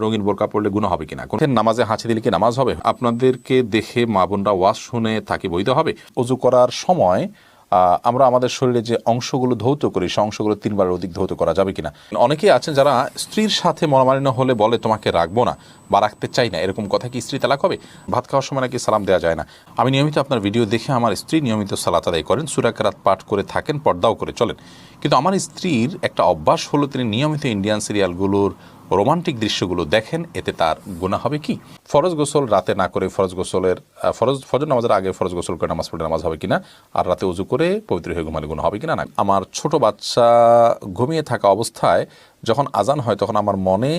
রঙিন বোরকা পড়লে গুনাহ হবে কিনা, কোন নামাজে হাঁচি দিলে কি নামাজ হবে? আপনাদেরকে দেখে মা বোনরা ওয়াজ শুনে তাকে বৈধ হবে? ওযু করার সময় আমরা আমাদের শরীরে যে অংশগুলো ধৌত করি সে অংশগুলো 3 বারের অধিক ধৌত করা যাবে কিনা। অনেকেই আছেন যারা স্ত্রীর সাথে মনোমালিন্য হলে বলে তোমাকে রাখবো না বা রাখতে চাই না, এরকম কথা কি স্ত্রী তালাক হবে? ভাত খাওয়ার সময় নাকি সালাম দেওয়া যায় না। আমি নিয়মিত আপনার ভিডিও দেখে আমার স্ত্রী নিয়মিত সালাত আদায় করেন, সূরা কেরাত পাঠ করে থাকেন, পর্দাও করে চলেন, কিন্তু আমার স্ত্রীর একটা অভ্যাস হলো তিনি নিয়মিত ইন্ডিয়ান সিরিয়ালগুলোর রোমান্টিক দৃশ্যগুলো দেখেন, এতে তার গুনাহ হবে কি? ফরজ গোসল রাতে না করে ফজর নামাজের আগে ফরজ গোসল করে নামাজ পড়লে নামাজ হবে কিনা, আর রাতে উজু করে পবিত্র হয়ে ঘুমালে গুনাহ হবে কিনা? না, আমার ছোট বাচ্চা ঘুমিয়ে থাকা অবস্থায় যখন আজান হয় তখন আমার মনে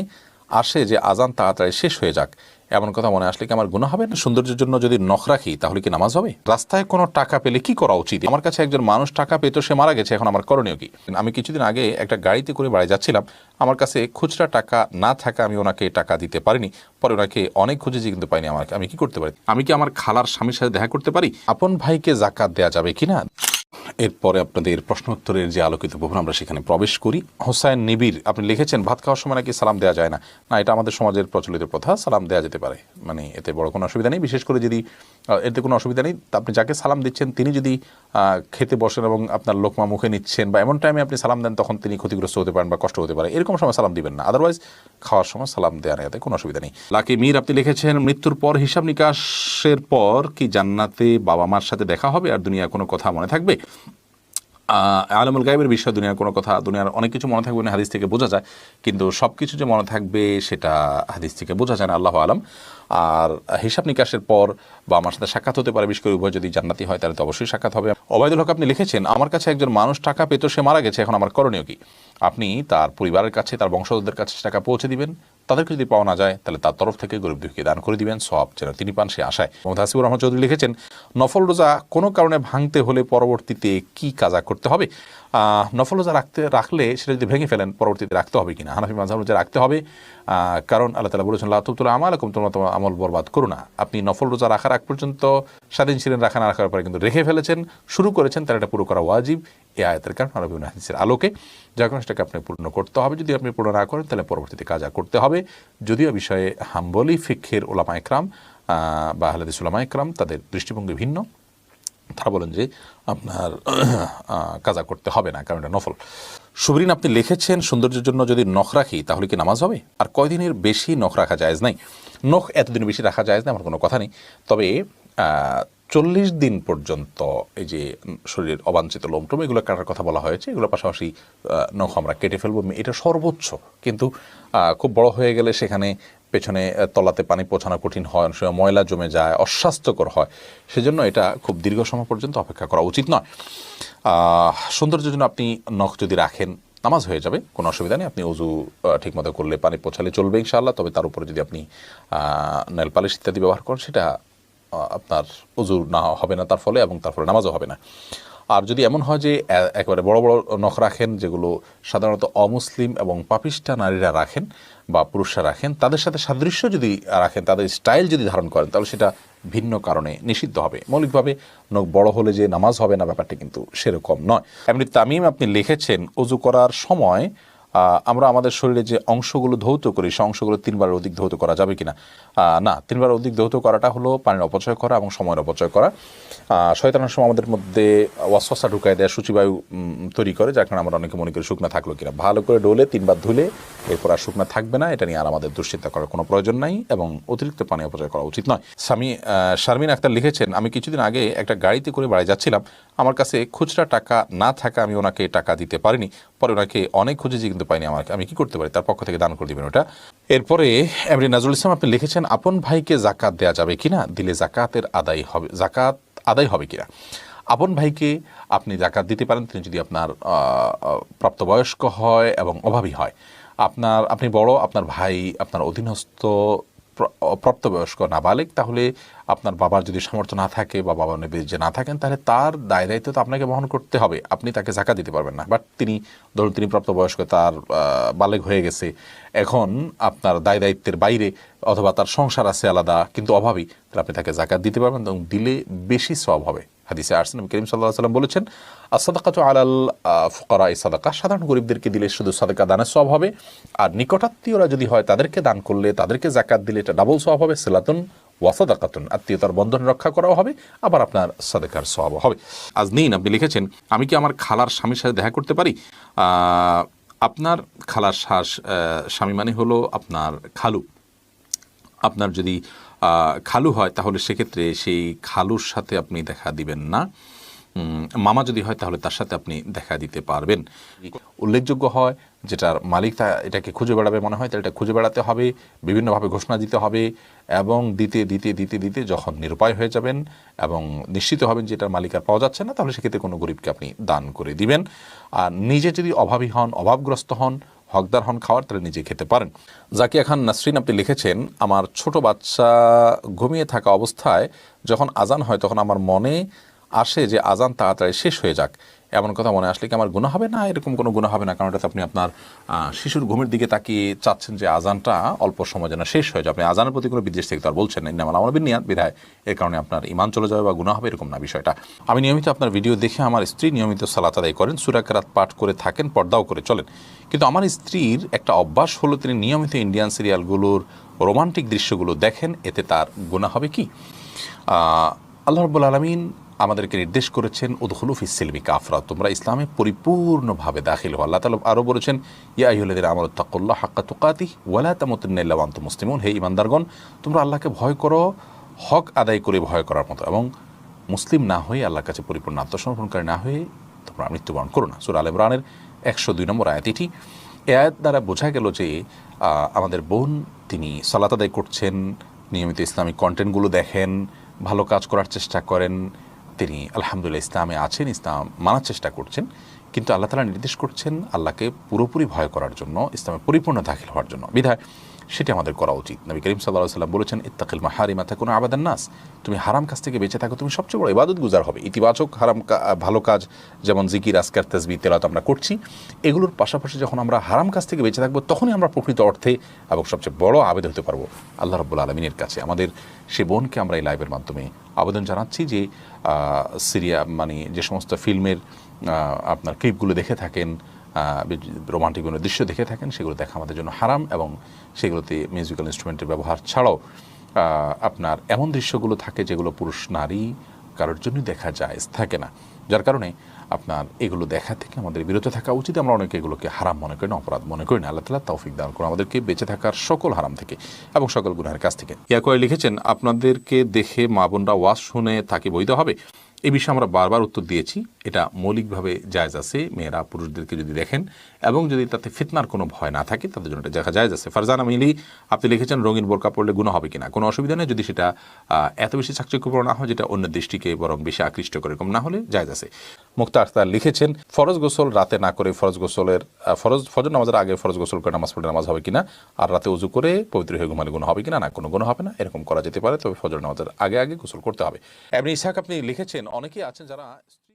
আসে যে আজান তাড়াতাড়ি শেষ হয়ে যাক, এমন কথা মনে আসলে কি আমার গুনাহ হবে? না সৌন্দর্যের জন্য যদি নখ রাখি তাহলে কি নামাজ হবে? রাস্তায় কোনো টাকা পেলে কি করা উচিত? আমার কাছে একজন মানুষ টাকা পেতো, সে মারা গেছে, এখন আমার করণীয় কি? আমি কিছুদিন আগে একটা গাড়িতে করে বাড়ি যাচ্ছিলাম, আমার কাছে খুচরা টাকা না থাকা আমি ওনাকে টাকা দিতে পারিনি, পরে ওনাকে অনেক খুঁজেছি কিন্তু পাইনি। আমি কি করতে পারি? আমি কি আমার খালার স্বামীর সাথে দেখা করতে পারি? আপন ভাইকে যাকাত দেওয়া যাবে কিনা? এরপরে আপনাদের প্রশ্নোত্তরের যে আলোকিত ভবন আমরা সেখানে প্রবেশ করি। হোসাইন নিবির আপনি লিখেছেন ভাত খাওয়ার সময় নাকি সালাম দেওয়া যায় না। না, এটা আমাদের সমাজের প্রচলিত প্রথা, সালাম দেওয়া যেতে পারে, মানে এতে বড় কোনো অসুবিধা নেই। বিশেষ করে যদি এতে কোনো অসুবিধা নেই, আপনি যাকে সালাম দিচ্ছেন তিনি যদি খেতে বসেন এবং আপনার লোকমা মুখে নিচ্ছেন বা এমন টাইমে আপনি সালাম দেন, তখন তিনি ক্ষতিগ্রস্ত হতে পারেন বা কষ্ট হতে পারে, এরকম সময় সালাম দিবেন না। আদারওয়াইজ খাওয়ার সময় সালাম দেওয়া নেই, এতে কোনো অসুবিধা নেই। লাকি মীর আপনি লিখেছেন মৃত্যুর পর হিসাব নিকাশের পর কি জান্নাতে বাবা মার সাথে দেখা হবে আর দুনিয়া কোনো কথা মনে থাকবে? আলমুল গায়েবের বিষয় দুনিয়ার কোনো কথা, দুনিয়ার অনেক কিছু মনে থাকবে না, হাদিস থেকে বোঝা যায়, কিন্তু সব কিছু যে মনে থাকবে সেটা হাদিস থেকে বোঝা যায় না, আল্লাহ আলম। আর হিসাব নিকাশের পর বা আমার সাথে সাক্ষাৎ হতে পারে, বিশেষ করে উভয় যদি জান্নাতি হয় তাহলে তো অবশ্যই সাক্ষাৎ হবে। ওবায়দুল হক আপনি লিখেছেন আমার কাছে একজন মানুষ টাকা পেতো, সে মারা গেছে, এখন আমার করণীয় কি? আপনি তার পরিবারের কাছে, তার বংশধরদের কাছে টাকা পৌঁছে দিবেন, তাদেরকে যদি পাওয়া না যায় তাহলে তার তরফ থেকে গরিব দুঃখীকে দান করে দিবেন, সওয়াব যেন তিনি পান সে আশায়। মোহাম্মদ হাসিবুর রহমান চৌধুরী লিখেছেন নফল রোজা কোনো কারণে ভাঙতে হলে পরবর্তীতে কি কাজা করতে হবে? নফল রোজা রাখলে সেটা যদি ভেঙে ফেলেন পরবর্তীতে রাখতে হবে কিনা? হানাফি মাযহাব রোজা রাখতে হবে, কারণ আল্লাহ তাআলা বলেছেন লা তুবতিলু আমালাকুম, তোমরা তোমার আমল বরবাদ করো না। আপনি নফল রোজা রাখার আগ পর্যন্ত স্বাধীন ছিলেন, রাখা না রাখার পরে কিন্তু রেখে ফেলেছেন, শুরু করেছেন, তার এটা পুরো করা ওয়াজিব এই আয়াতের কারণ আর বিভিন্ন হাদিসের আলোকে। যার কারণে সেটাকে আপনি পূর্ণ করতে হবে, যদি আপনি পূর্ণ না করেন তাহলে পরবর্তীতে কাজা করতে হবে। যদিও বিষয়ে হাম্বলি ফিকহের ওলামা ইকরাম বা আহলে হাদিস ওলামা ইকরাম তাদের দৃষ্টিভঙ্গি ভিন্ন, তারা বলেন যে আপনার কাজা করতে হবে না, কারণ এটা নফল। সুবরিন আপনি লিখেছেন সৌন্দর্যের জন্য যদি নখ রাখি তাহলে কি নামাজ হবে? আর কয়দিনের বেশি নখ রাখা জায়েজ নাই? নখ এতদিন বেশি রাখা জায়েজ না, আমার কোনো কথা নেই, তবে 40 দিন পর্যন্ত এই যে শরীরের অবাঞ্ছিত লোমটোম এগুলো কাটার কথা বলা হয়েছে, এগুলোর পাশাপাশি নখ আমরা কেটে ফেলবো, এটা সর্বোচ্চ। কিন্তু খুব বড় হয়ে গেলে সেখানে পেছনে তলাতে পানি পৌঁছানো কঠিন হয়, অনেক সময় ময়লা জমে যায়, অস্বাস্থ্যকর হয়, সেজন্য এটা খুব দীর্ঘ সময় পর্যন্ত অপেক্ষা করা উচিত নয়। সৌন্দর্যের জন্য আপনি নখ যদি রাখেন নামাজ হয়ে যাবে, কোনো অসুবিধা নেই। আপনি উজু ঠিকমতো করলে পানি পৌঁছালে চলবে ইনশাআল্লাহ, তবে তার উপরে যদি আপনি নেল পালিশ ইত্যাদি ব্যবহার করেন সেটা আপনার উজু না হবে না তার ফলে, এবং তার ফলে নামাজও হবে না। আর যদি এমন হয় যে একেবারে বড় বড় নখ রাখেন, যেগুলো সাধারণত অমুসলিম এবং পাপিষ্ঠা নারীরা রাখেন বা পুরুষরা রাখেন, তাদের সাথে সাদৃশ্য যদি রাখেন, তাদের স্টাইল যদি ধারণ করেন, তাহলে সেটা ভিন্ন কারণে নিষিদ্ধ হবে। মৌলিকভাবে নখ বড় হলে যে নামাজ হবে না ব্যাপারটা কিন্তু সেরকম নয়। এমনি তামিম আপনি লিখেছেন উজু করার সময় আমরা আমাদের শরীরে যে অংশগুলো ধৌত করি সে অংশগুলো 3 বারের অধিক ধৌত করা যাবে কিনা? না, 3 বারের অধিক ধৌত করাটা হলো পানির অপচয় করা এবং সময়ের অপচয় করা। শয়তানের সময় আমাদের মধ্যে ওয়াসওয়াসা ঢুকায় দেয়, সূচিবায়ু তৈরি করে, যার কারণে আমরা অনেকে মনে করি শুকনা থাকলো কিনা। ভালো করে ডোলে 3 বার ধুলে এরপর আর শুকনা থাকবে না, এটা নিয়ে আর আমাদের দুশ্চিন্তা করার কোনো প্রয়োজন নাই এবং অতিরিক্ত পানি অপচয় করা উচিত নয়। শারমিন আক্তার লিখেছেন আমি কিছুদিন আগে একটা গাড়িতে করে বাড়ি যাচ্ছিলাম, আমার কাছে খুচরা টাকা না থাকা আমি ওনাকে টাকা দিতে পারিনি, পরে ওনাকে অনেক খুঁজেছি কিন্তু পাইনি, আমি কি করতে পারি? তার পক্ষ থেকে দান করে দিবেন ওটা। এরপরে এমনি নাজরুল ইসলাম আপনি লিখেছেন আপন ভাইকে যাকাত দেওয়া যাবে কিনা, দিলে জাকাত আদায় হবে কিনা? আপন ভাইকে আপনি যাকাত দিতে পারেন, তিনি যদি আপনার প্রাপ্তবয়স্ক হয় এবং অভাবী হয়। আপনি বড়, আপনার ভাই আপনার অধীনস্থ প্রাপ্তবয়স্ক নাবালিগ, তাহলে আপনার বাবার যদি সামর্থ্য না থাকে বা বাবা যে না থাকেন, তাহলে তার দায় দায়িত্ব তো আপনাকে বহন করতে হবে, আপনি তাকে যাকাত দিতে পারবেন না। বাট ধরুন তিনি প্রাপ্তবয়স্ক, তার বালেগ হয়ে গেছে, এখন আপনার দায় দায়িত্বের বাইরে, অথবা তার সংসার আছে আলাদা কিন্তু অভাবী, তাহলে আপনি তাকে যাকাত দিতে পারবেন এবং দিলে বেশি সওয়াব হবে। হাদিসে আসছে নবী করিম সাল্লাল্লাহু আলাইহি ওয়াসাল্লাম বলেছেন, as-সাদাকাতু আলাল ফুকারাই সাদাকা, সাধারণ গরিবদেরকে দিলে শুধু সাদাকা দানের সওয়াব হবে, আর নিকটাত্মীয়রা যদি হয় তাদেরকে দান করলে, তাদেরকে যাকাত দিলে এটা ডাবল সওয়াব হবে। সিলাতুন ওয়া সাদাকাতুন, আত্মীয়তার বন্ধন রক্ষা করাও হবে, আবার আপনার সাদাকার সওয়াবও হবে। আজনীন আপনি লিখেছেন, আমি কি আমার খালার স্বামীর সাথে দেখা করতে পারি? আপনার খালার স্বামী মানে হলো আপনার খালু। আপনার যদি খালু হয় তাহলে সেক্ষেত্রে সেই খালুর সাথে আপনি দেখা দিবেন না। মামা যদি হয় তাহলে তার সাথে আপনি দেখা দিতে পারবেন। উল্লেখযোগ্য হয় যেটার মালিক এটাকে খুঁজে বেড়াবে মনে হয়, তাহলে এটা খুঁজে বেড়াতে হবে, বিভিন্নভাবে ঘোষণা দিতে হবে, এবং দিতে দিতে দিতে দিতে যখন নিরুপায় হয়ে যাবেন এবং নিশ্চিত হবেন যে এটার মালিক আর পাওয়া যাচ্ছে না, তাহলে সেক্ষেত্রে কোনো গরিবকে আপনি দান করে দিবেন। আর নিজে যদি অভাবী হন, অভাবগ্রস্ত হন, হকদার হন খাওয়ার, তাহলে নিজে খেতে পারেন। জাকিয়া খান নাসরিন আপনি লিখেছেন, আমার ছোট বাচ্চা ঘুমিয়ে থাকা অবস্থায় যখন আজান হয় তখন আমার মনে আসে যে আজান তাড়াতাড়ি শেষ হয়ে যাক। এমন কথা মনে আসলে কি আমার গুনাহ হবে? না, এরকম কোনো গুনাহ হবে না, কারণ এটাতে আপনি আপনার শিশুর ঘুমের দিকে তাকিয়ে চাচ্ছেন যে আজানটা অল্প সময় যেন শেষ হয়ে যায়। আপনি আজানের প্রতি কোনো বিদ্বেষ থেকে তো আর বলছেন না, ইন্নামাল আমাল বিন্নিয়াত বিধায় এর কারণে আপনার ঈমান চলে যাবে বা গুনাহ হবে, এরকম না বিষয়টা। আমি নিয়মিত আপনার ভিডিও দেখে আমার স্ত্রী নিয়মিত সালাত আদায় করেন, সূরা কেরাত পাঠ করে থাকেন, পর্দাও করে চলেন, কিন্তু আমার স্ত্রীর একটা অভ্যাস হলো তিনি নিয়মিত ইন্ডিয়ান সিরিয়ালগুলোর রোমান্টিক দৃশ্যগুলো দেখেন, এতে তার গুনাহ হবে কি? আল্লাহ রাব্বুল আলামিন আমাদেরকে নির্দেশ করেছেন, উদখুলু ফিস সিলমি কাফরা, তোমরা ইসলামে পরিপূর্ণভাবে দাখিল হও। আল্লাহ তাআলা আরও বলেছেন, ইয়া আইয়ুহাল্লাযীনা আমানু তাকুল্লাহ হাক্কা তুকাতিহ ওয়া লা তামুতুন্না ইল্লা ওয়া আনতুম মুসলিমুন, হে ঈমানদারগণ তোমরা আল্লাহকে ভয় করো হক আদায় করে ভয় করার মতো, এবং মুসলিম না হয়ে আল্লাহর কাছে পরিপূর্ণ আত্মসমর্পণকারী না হয়ে তোমরা মৃত্যুবরণ করো না। সূরা আল ইমরানের 102 নম্বর আয়াত এটি। এই আয়াত দ্বারা বোঝা গেল যে আমাদের বোন তিনি সালাত আদায় করছেন, নিয়মিত ইসলামিক কন্টেন্টগুলো দেখেন, ভালো কাজ করার চেষ্টা করেন, তিনি আলহামদুলিল্লাহ ইসলামে আছেন, ইসলাম মানার চেষ্টা করছেন, কিন্তু আল্লাহ তাআলা নির্দেশ করছেন আল্লাহকে পুরোপুরি ভয় করার জন্য, ইসলামে পরিপূর্ণ দাখিল হওয়ার জন্য। বিধায় সেটি আমাদের করা উচিত। নবী করিম সাল্লাল্লাহু আলাইহি ওয়াসাল্লাম বলেছেন, ইত্তাকিল মাহারিমা তাকুনু আবাদান নাস, তুমি হারাম কাজ থেকে বেঁচে থাকো, তুমি সবচেয়ে বড় ইবাদত গুজার হবে। ইতিবাচক ভালো কাজ যেমন জিকির, আজকার, তাসবিহ, তেলাওয়াত আমরা করছি, এগুলোর পাশাপাশি যখন আমরা হারাম কাজ থেকে বেঁচে থাকবো তখনই আমরা প্রকৃত অর্থে এবং সবচেয়ে বড় আবেদ হতে পারবো আল্লাহ রাব্বুল আলামিনের কাছে। আমাদের সে বোনকে আমরা এই লাইভের মাধ্যমে আবেদন জানাচ্ছি যে মানে যে সমস্ত ফিল্মের আপনার ক্লিপগুলো দেখে থাকেন, রোমান্টিক কোনো দৃশ্য দেখে থাকেন, সেগুলো দেখা আমাদের জন্য হারাম, এবং সেগুলোতে মিউজিক্যাল ইনস্ট্রুমেন্টের ব্যবহার ছাড়াও আপনার এমন দৃশ্যগুলো থাকে যেগুলো পুরুষ নারী কারোর জন্যই দেখা যায় থাকে না, যার কারণে আপনার এগুলো দেখা থেকে আমাদের বিরত থাকা উচিত। আমরা অনেকে এগুলোকে হারাম মনে করি না, অপরাধ মনে করি না। আল্লাহ তাআলা তৌফিক দান করুন আমাদেরকে বেঁচে থাকার সকল হারাম থেকে এবং সকল গুনাহের কাছ থেকে। ইয়াকোয় লিখেছেন, আপনাদেরকে দেখে মা বোনরা ওয়াজ শুনে তাকে বৈধ হবে? এই বিষয়ে আমরা বারবার উত্তর দিয়েছি, এটা মৌলিকভাবে জায়েজ আছে। মেয়েরা পুরুষদেরকে যদি দেখেন এবং যদি তাতে ফিতনার কোনো ভয় না থাকে তাদের জন্য এটা দেখা জায়েজ আছে। ফারজানা মিলি আপনি লিখেছেন, রঙিন বোরকা পড়লে গুনাহ হবে কিনা? কোনো অসুবিধা নেই যদি সেটা এত বেশি চাকচিক্যপূর্ণ না হয় যেটা অন্য দৃষ্টিকে বরং বেশি আকৃষ্ট করে, এরকম না হলে জায়েজ আছে। মুক্তা আখতার লিখেছেন, ফরজ গোসল রাতে না করে ফজর নামাজের আগে ফরজ গোসল করে নামাজ পড়লে নামাজ হবে কিনা, আর রাতে উজু করে পবিত্র হয়ে ঘুমালে গুনাহ হবে কিনা? না, কোনো গুনাহ হবে না, এরকম করা যেতে পারে, তবে ফজর নামাজের আগে গোসল করতে হবে। এমনি ইসহাক আপনি লিখেছেন, অনেকেই আছেন যারা